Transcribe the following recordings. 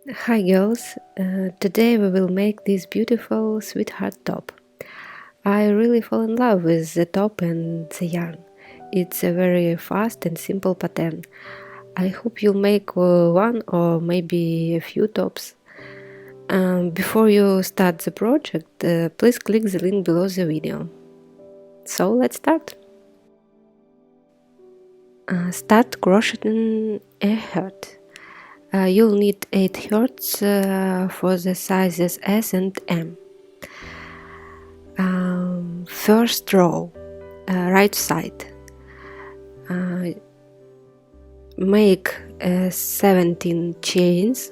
Hi girls, today we will make this beautiful sweetheart top. I really fall in love with the top and the yarn. It's a very fast and simple pattern. I hope you'll make one or maybe a few tops. Before you start the project, please click the link below the video. So let's start. Start crocheting a heart. You'll need 8 hearts for the sizes S and M. First row, right side, make 17 chains,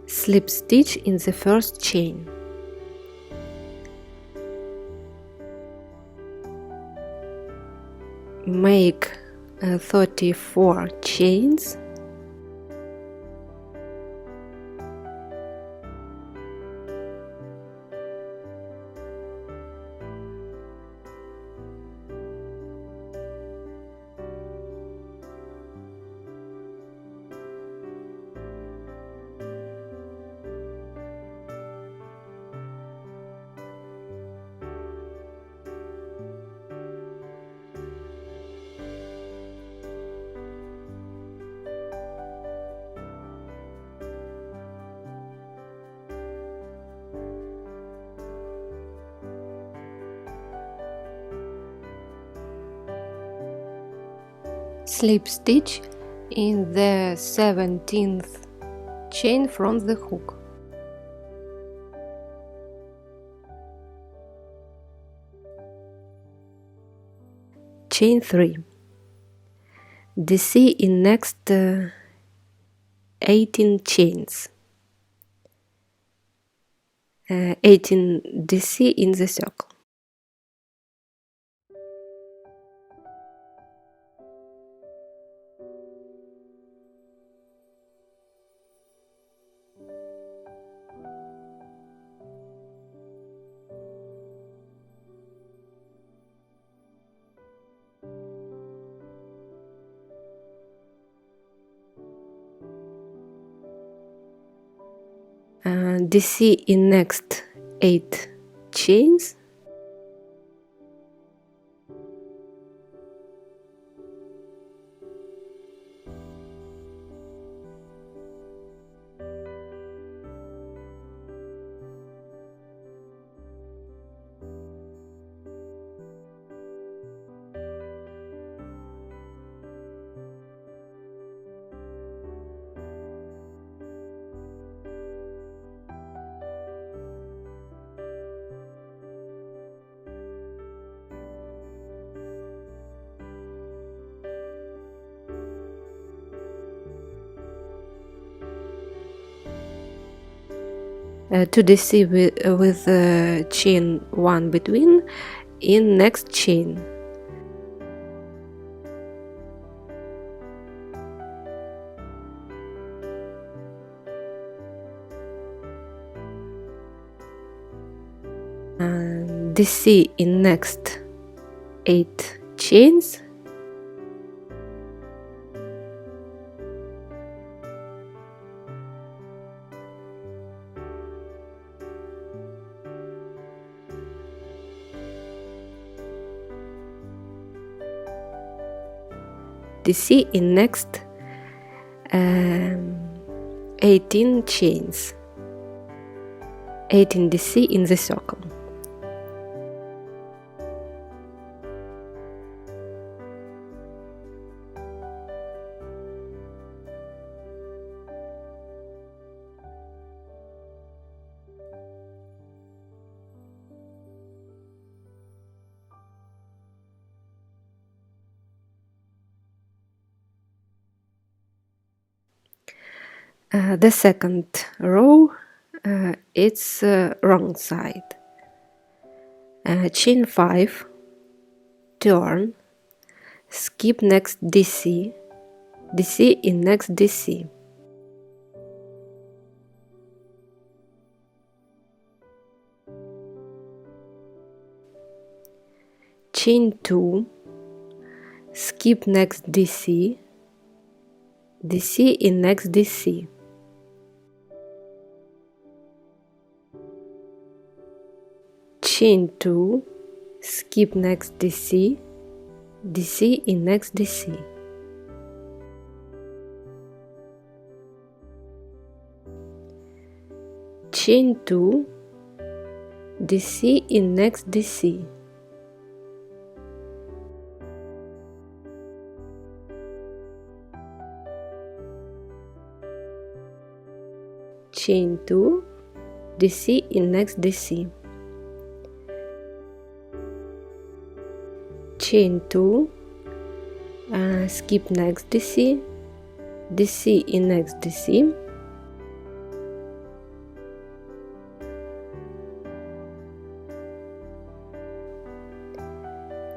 slip stitch in the first chain. Make 34 chains, slip stitch in the 17th chain from the hook. Chain 3. DC in next 18 chains. 18 DC in the circle. DC in next 8 chains. To DC with chain 1 between in next chain. DC in next 8 chains. DC in next 18 chains. 18 DC in the circle. The second row, it's wrong side. Chain 5, turn, skip next DC, DC in next DC, chain 2, skip next DC, DC in next DC, chain 2, skip next DC, DC in next DC, chain 2, DC in next DC, chain 2, DC in next DC, chain 2, skip next DC, DC in next DC,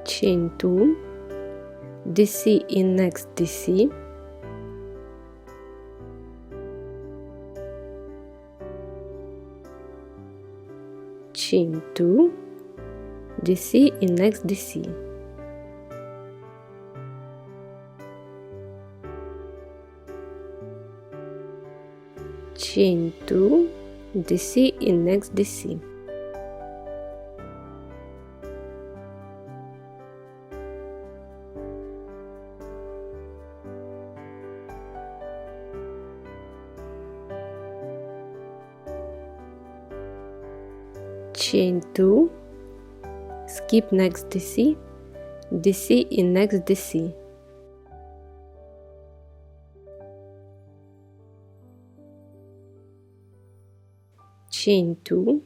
chain 2, DC in next DC, chain 2, DC in next DC, chain 2, DC in next DC, chain 2, skip next DC, DC in next DC, chain 2,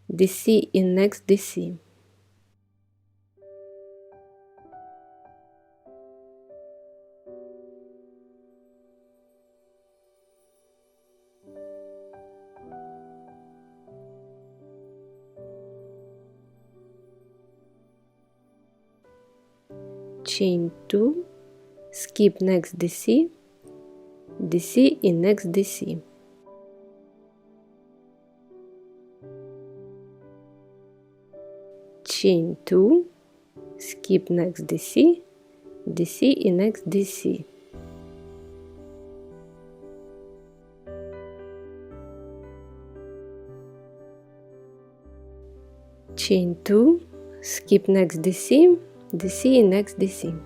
DC in next DC, chain 2, skip next DC, DC in next DC, chain 2, skip next DC, DC in next DC, chain 2, skip next DC, DC in next DC,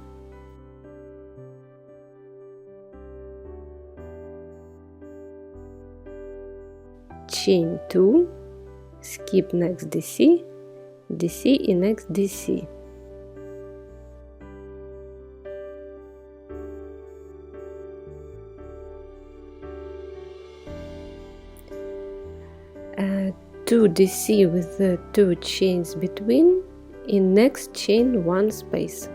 chain 2, skip next DC, DC in next DC, two DC with the 2 chains between, in next chain 1 space,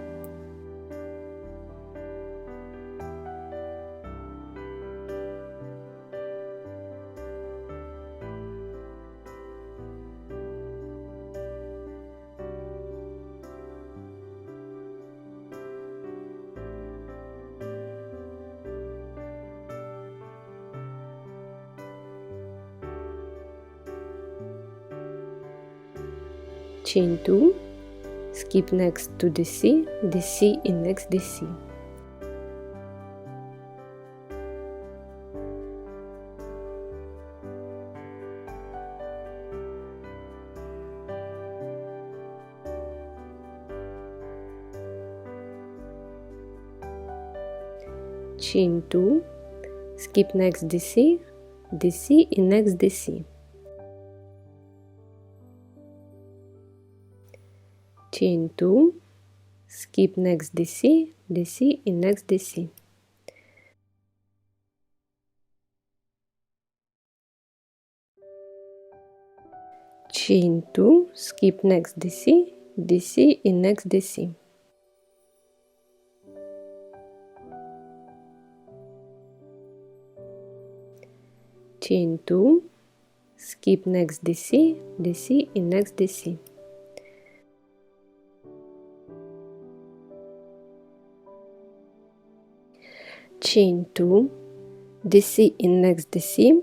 chain 2, skip next to DC, DC in next DC, chain 2, skip next DC, DC in next DC, chain 2, skip next DC, DC in next DC, chain 2, skip next DC, DC in next DC, chain 2, skip next DC, DC in next DC, chain 2, DC in next DC,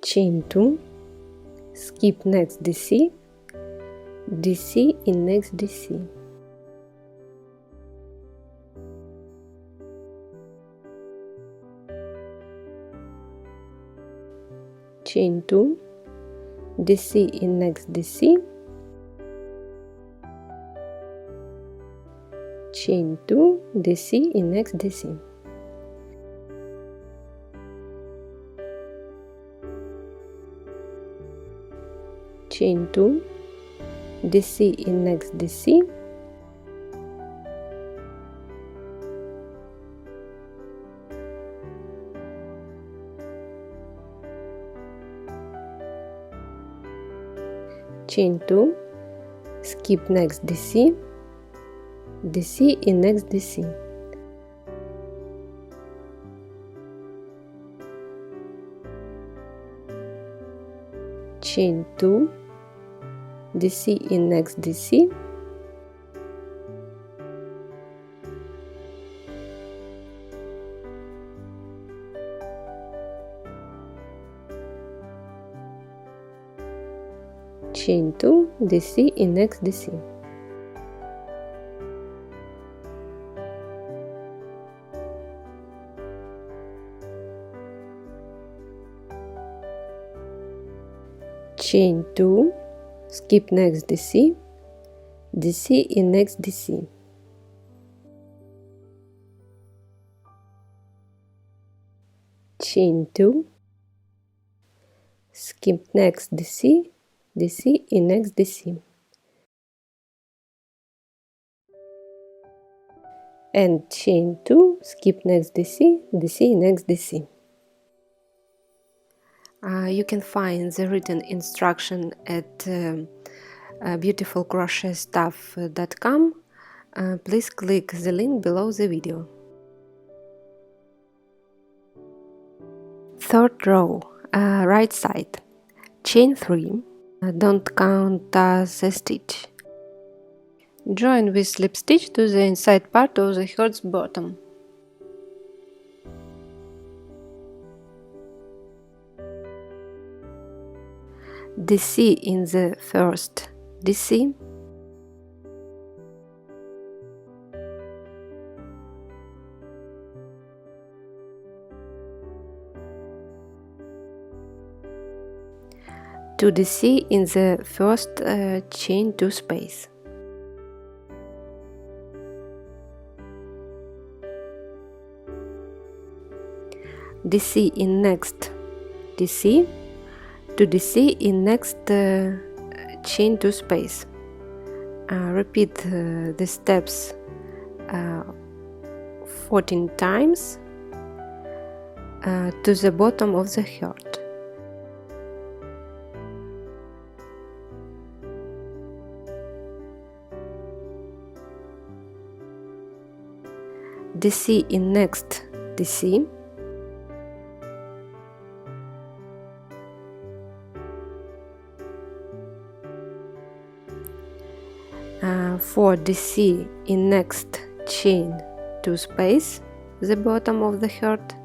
chain 2, skip next DC, DC in next DC, chain 2, DC in next DC, chain 2, DC in next DC, chain 2, DC in next DC, chain 2, skip next DC, DC in next DC, chain 2, DC in next DC, chain 2, DC in next DC, chain 2, skip next DC, DC in next DC, chain 2, skip next DC, DC in next DC, and chain 2, skip next DC, DC in next DC. You can find the written instruction at beautifulcrochetstuff.com. Please click the link below the video. Third row, right side, chain 3, don't count as a stitch. Join with slip stitch to the inside part of the heart's bottom. DC in the first DC, to DC in the first chain 2 space, DC in next DC, to DC in next chain 2 space. Repeat the steps 14 times to the bottom of the heart. DC in next DC, for DC in next chain 2 space, the bottom of the heart,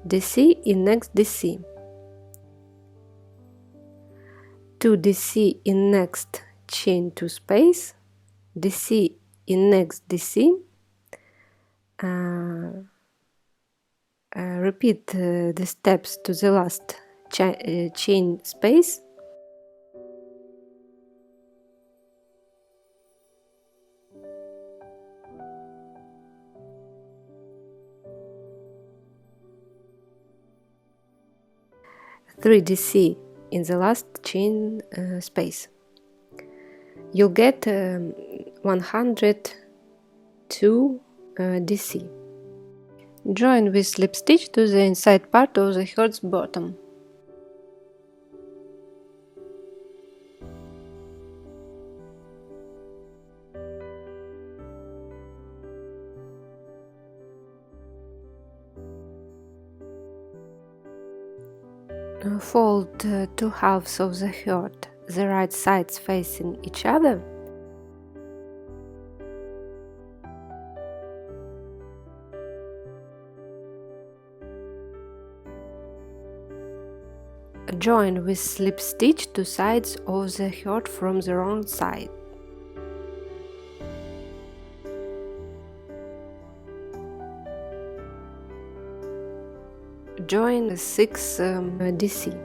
DC in next DC, to DC in next chain 2 space, DC in next DC, repeat the steps to the last chain space, three DC in the last chain space. You'll get 102 DC. Join with slip stitch to the inside part of the heart's bottom. Fold two halves of the heart, the right sides facing each other. Join with slip stitch two sides of the heart from the wrong side. Join 6 DC.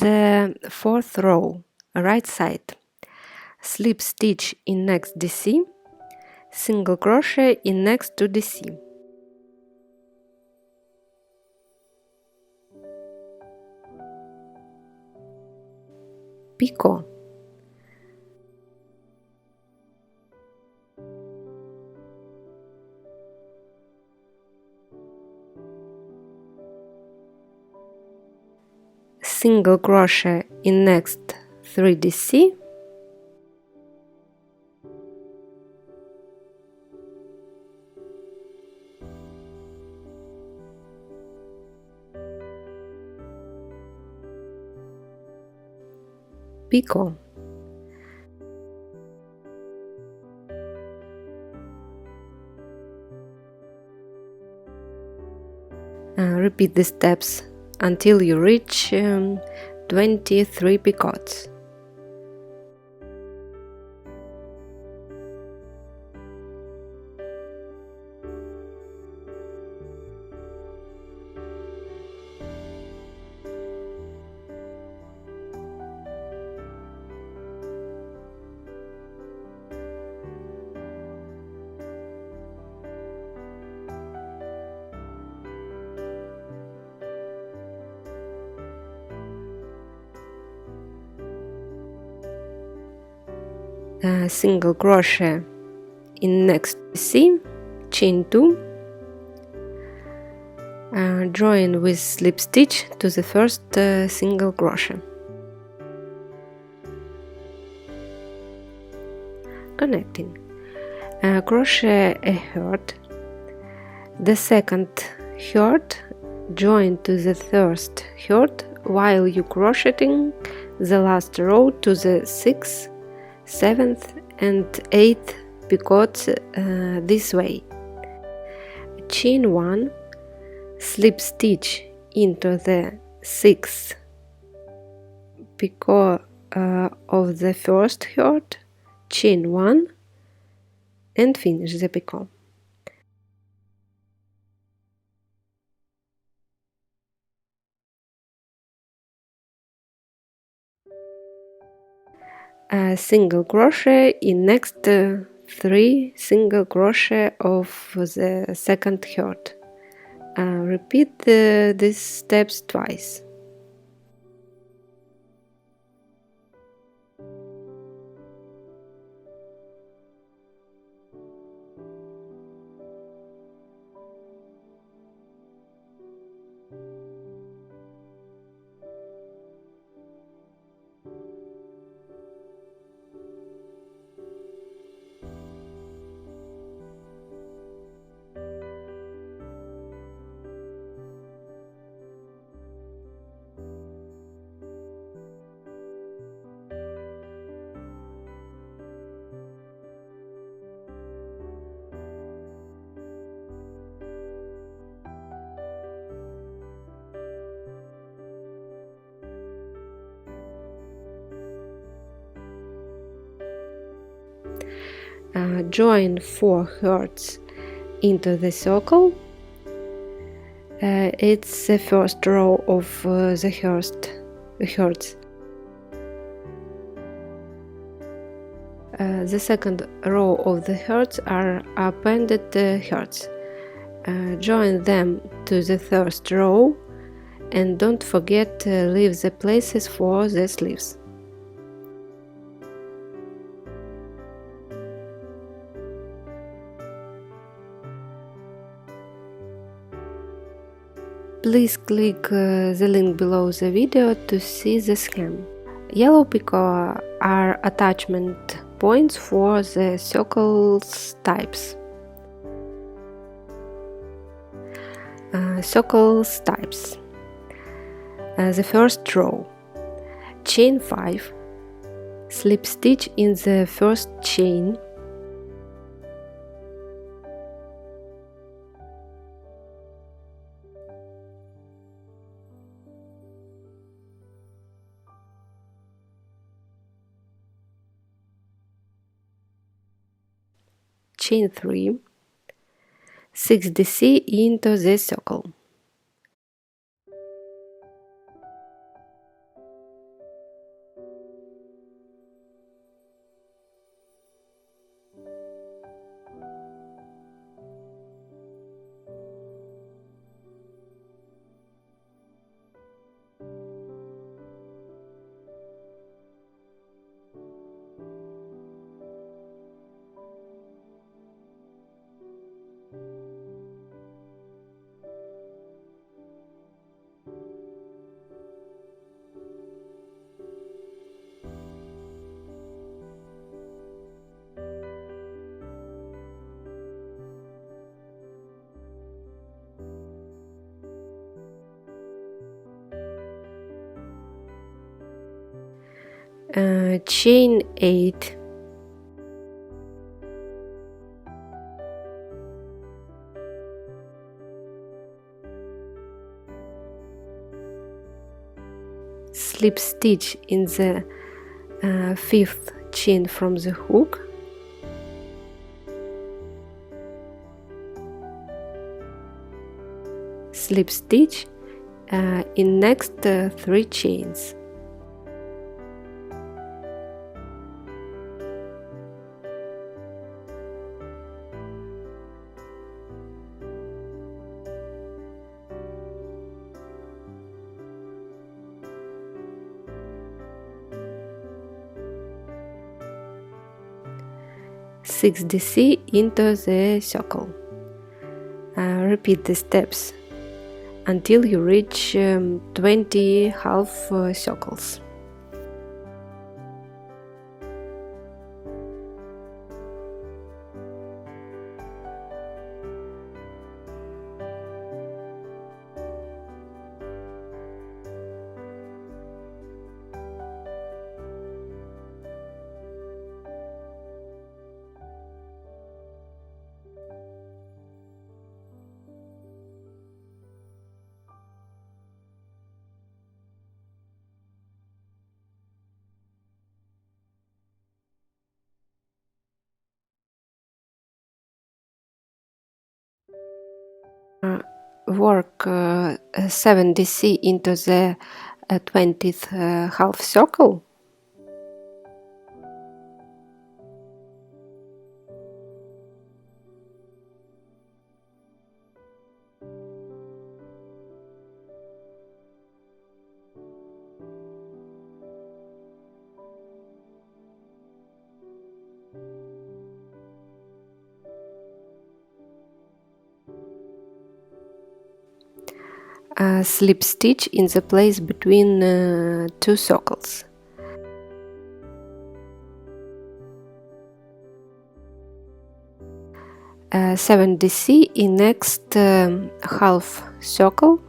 The fourth row, right side, slip stitch in next DC, single crochet in next 2 DC. Picot. Single crochet in next 3 DC, picot. Repeat the steps until you reach 23 picots. Single crochet in next DC, chain 2, join with slip stitch to the first single crochet. Connecting. Crochet a heart, the second heart join to the first heart while you crocheting the last row to the 6th, 7th and 8th picots this way. Chain 1, slip stitch into the 6th picot of the first heart, chain 1 and finish the picot. Single crochet in next 3 single crochet of the second heart. Repeat these steps twice. Join 4 hearts into the circle. It's the first row of the hearts. The second row of the hearts are appended hearts. Join them to the first row and don't forget to leave the places for the sleeves. Please click the link below the video to see the scheme. Yellow picot are attachment points for the circles types. Circles types. The first row. Chain 5. Slip stitch in the first chain. Chain 3, 6DC into the circle. Chain 8, slip stitch in the 5th chain from the hook, slip stitch in next 3 chains. Six DC into the circle. Repeat the steps until you reach 20 half circles. Work 7 DC into the 20th half circle. Slip stitch in the place between 2 circles. Uh, 7 DC in next half circle.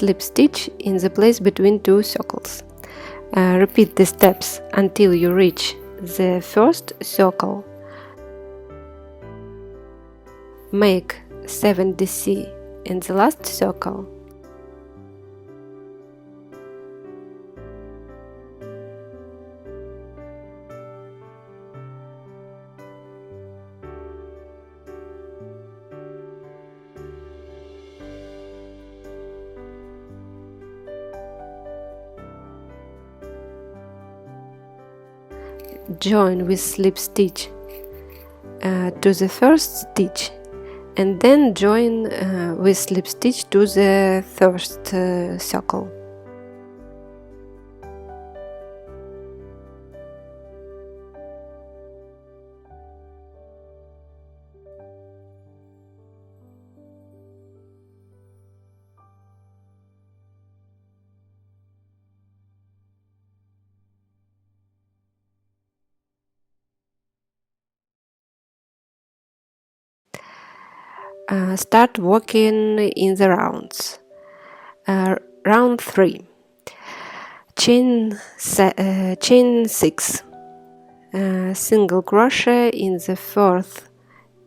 slip stitch in the place between two circles. Repeat the steps until you reach the first circle. Make 7 DC in the last circle. Join with slip stitch to the first stitch, and then join with slip stitch to the first circle. Start working in the rounds. Round 3. Chain 6. Single crochet in the fourth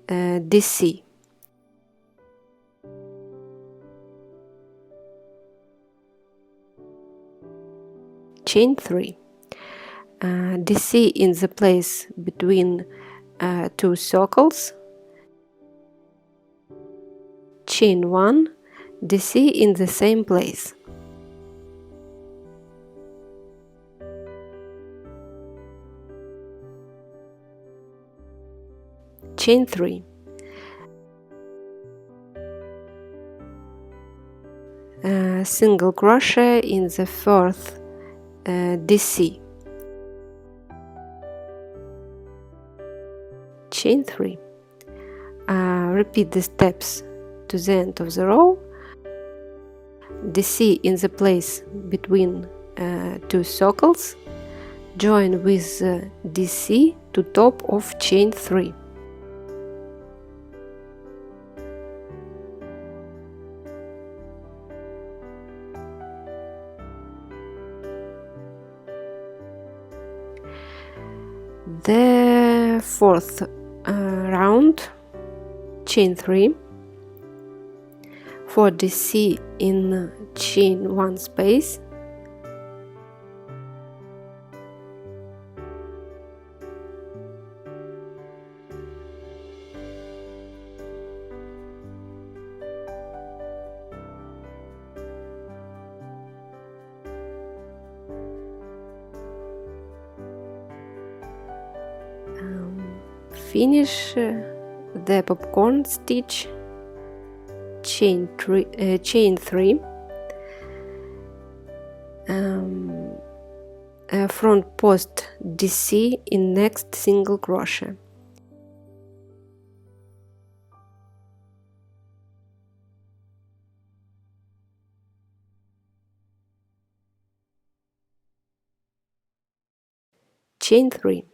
DC. Chain 3. DC in the place between two circles. Chain 1, DC in the same place. Chain 3. Single crochet in the fourth DC. Chain 3. Repeat the steps to the end of the row. DC in the place between two circles. Join with DC to top of chain 3. The fourth round, chain 3. For DC in chain 1 space. Finish the popcorn stitch. Chain 3, front post DC in next single crochet. Chain 3.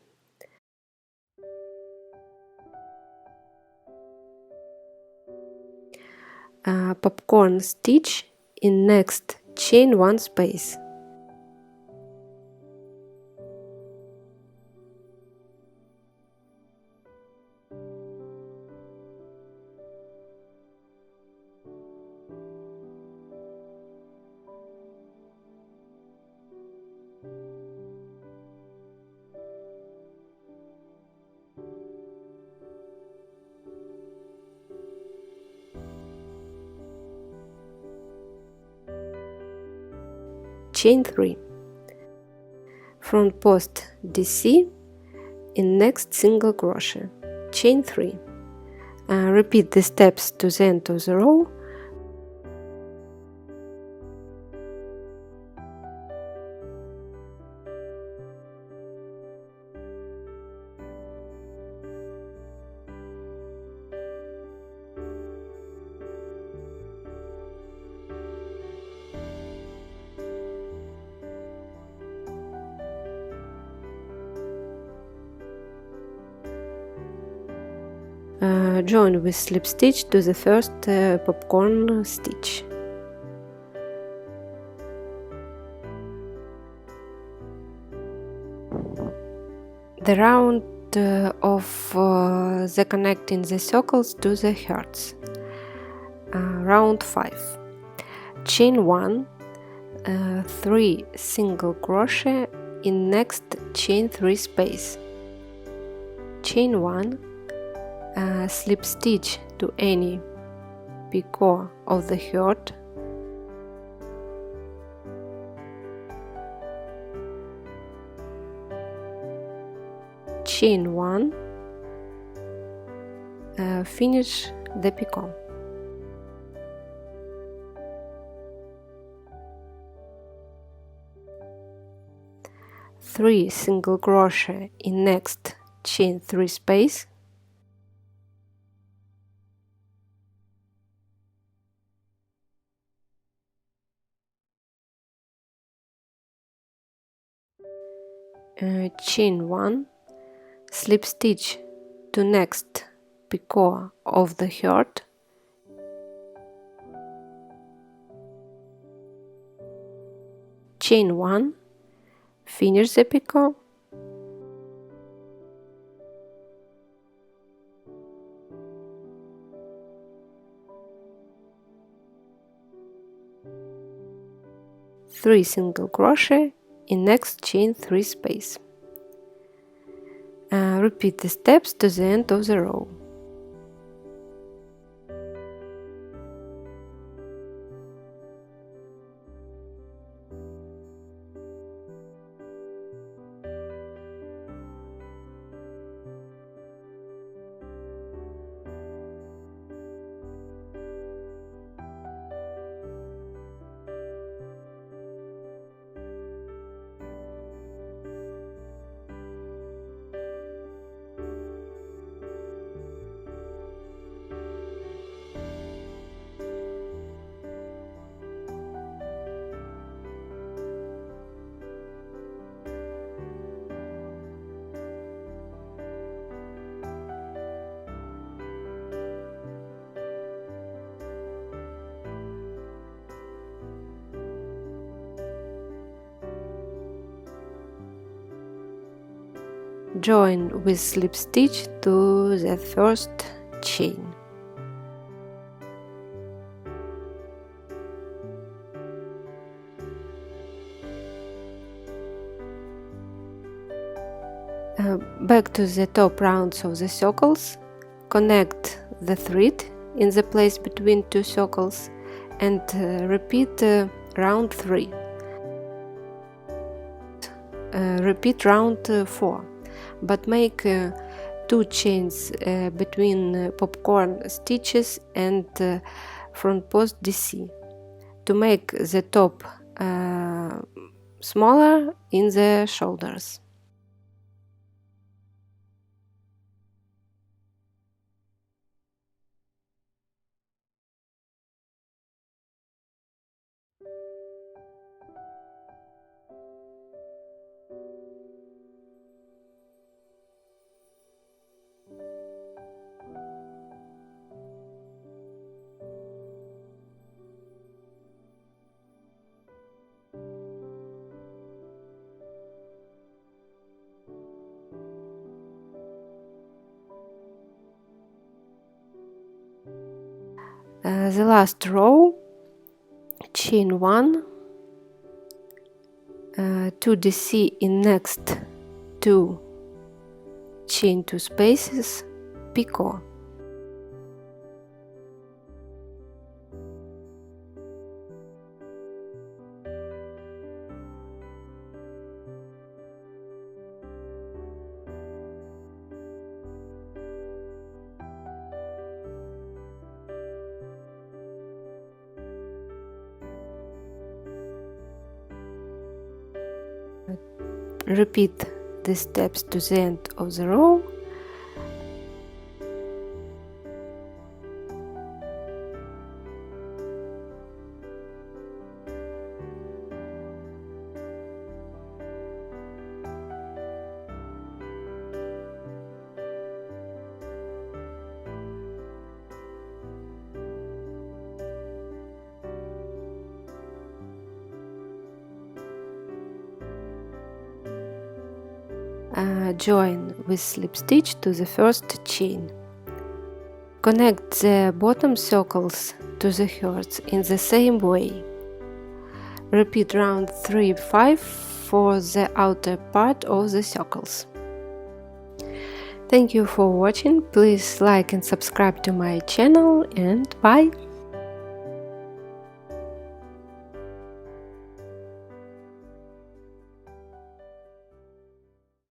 Popcorn stitch in next chain 1 space. Chain 3. Front post DC in next single crochet. Chain 3. Repeat the steps to the end of the row. Join with slip stitch to the first popcorn stitch. the round of the connecting the circles to the hearts. Round 5. Chain 1, 3 single crochet in next chain 3 space. Chain 1, slip stitch to any picot of the heart, chain 1, finish the picot. Three single crochet in next chain 3 space, chain 1, slip stitch to next picot of the heart, chain 1, finish the picot, three single crochet in next chain 3 space. Repeat the steps to the end of the row. Join with slip stitch to the first chain. Back to the top rounds of the circles, connect the thread in the place between two circles and repeat round 3. Repeat round 4, but make 2 chains between popcorn stitches and front post DC to make the top smaller in the shoulders. The last row, chain 1, 2 DC in next 2 chain 2 spaces, picot. Repeat the steps to the end of the row. join with slip stitch to the first chain. Connect the bottom circles to the hearts in the same way. Repeat round 3-5 for the outer part of the circles. Thank you for watching. Please like and subscribe to my channel, and bye!